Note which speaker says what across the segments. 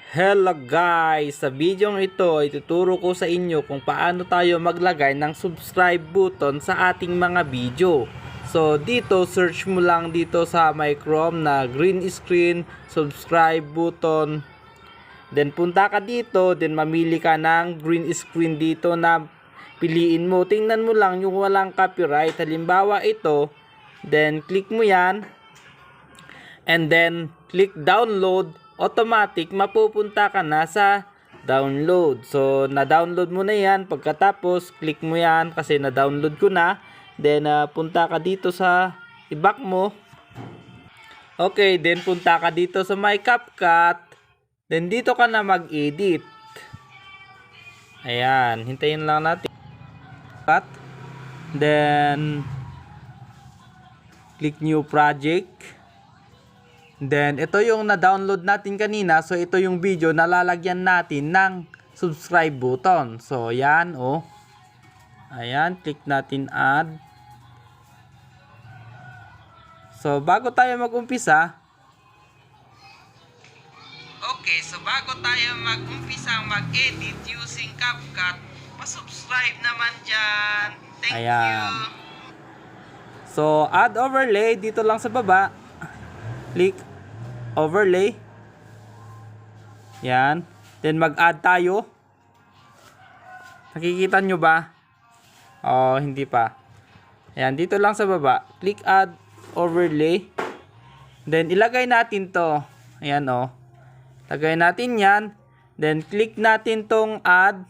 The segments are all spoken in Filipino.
Speaker 1: Hello guys! Sa video ito ay tuturo ko sa inyo kung paano tayo maglagay ng subscribe button sa ating mga video. So dito search mo lang dito sa my Chrome na green screen subscribe button. Then punta ka dito, then mamili ka ng green screen dito na piliin mo. Tingnan mo lang yung walang copyright. Halimbawa ito, then click mo yan. And then click download. Automatic mapupunta ka na sa download. So na-download mo na yan. Pagkatapos click mo yan kasi na-download ko na. Then punta ka dito sa i-back mo. Okay, then punta ka dito sa my CapCut. Then dito ka na mag-edit. Ayan, hintayin lang natin. Cut. Then click new project. Then, ito yung na-download natin kanina. So, ito yung video na lalagyan natin ng subscribe button. So, yan, oh. Ayan, click natin add. So, bago tayo mag-umpisa. Okay, so bago tayo mag-umpisa mag-edit using CapCut, pa-subscribe naman dyan. Thank you. So, add overlay dito lang sa baba. Click overlay. Yan. Then mag-add tayo. Nakikita nyo ba? Oh, hindi pa. Ayan, dito lang sa baba. Click add overlay. Then ilagay natin to. Ayan oh. Lagay natin yan. Then click natin tong add.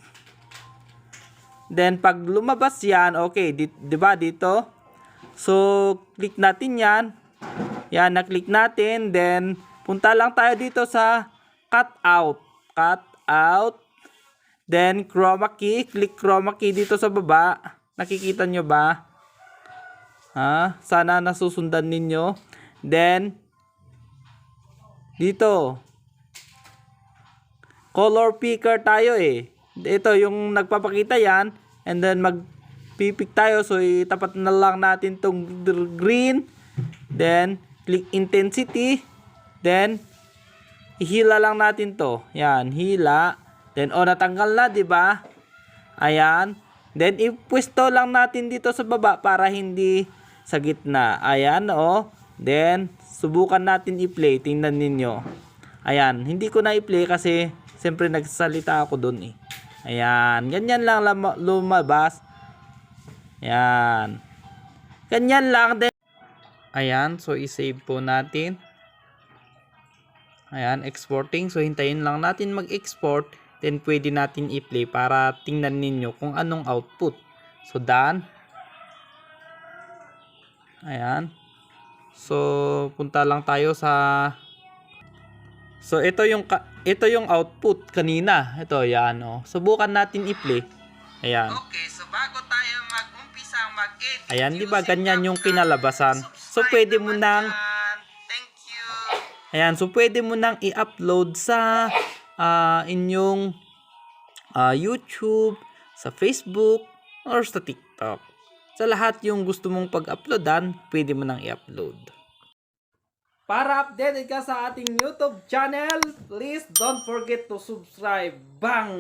Speaker 1: Then pag lumabas yan, okay, diba dito? So, click natin yan. Yan, na-click natin. Then, punta lang tayo dito sa cut out. Cut out. Then, chroma key. Click chroma key dito sa baba. Nakikita nyo ba? Sana nasusundan ninyo. Then, dito. Color picker tayo eh. Ito yung nagpapakita yan. And then, magpipik tayo. So, itapat na lang natin tong green. Then, click intensity. Then, ihila lang natin to. Yan, hila. Then, natanggal na, di ba? Ayan. Then, ipwesto lang natin dito sa baba para hindi sa gitna. Ayan, oh. Then, subukan natin i-play. Tingnan ninyo. Ayan, hindi ko na i-play kasi siyempre nagsasalita ako dun eh. Ayan, ganyan lang lumabas. Ayan. Ganyan lang. Then, ayan, so i-save po natin. Ayan, exporting. So hintayin lang natin mag-export. Then pwede natin i-play para tingnan ninyo kung anong output. So done. Ayan. So punta lang tayo sa. So ito yung output kanina. Ito yan oh. Subukan natin i-play. Ayan. Okay, so bago tayo mag-umpisa mag-edit. Ayan, di ba ganyan yung kinalabasan? So pwede mo nang ayan, so pwede mo nang i-upload sa inyong YouTube, sa Facebook, or sa TikTok. Sa lahat yung gusto mong pag-uploadan, pwede mo nang i-upload. Para updated ka sa ating YouTube channel, please don't forget to subscribe. Bang!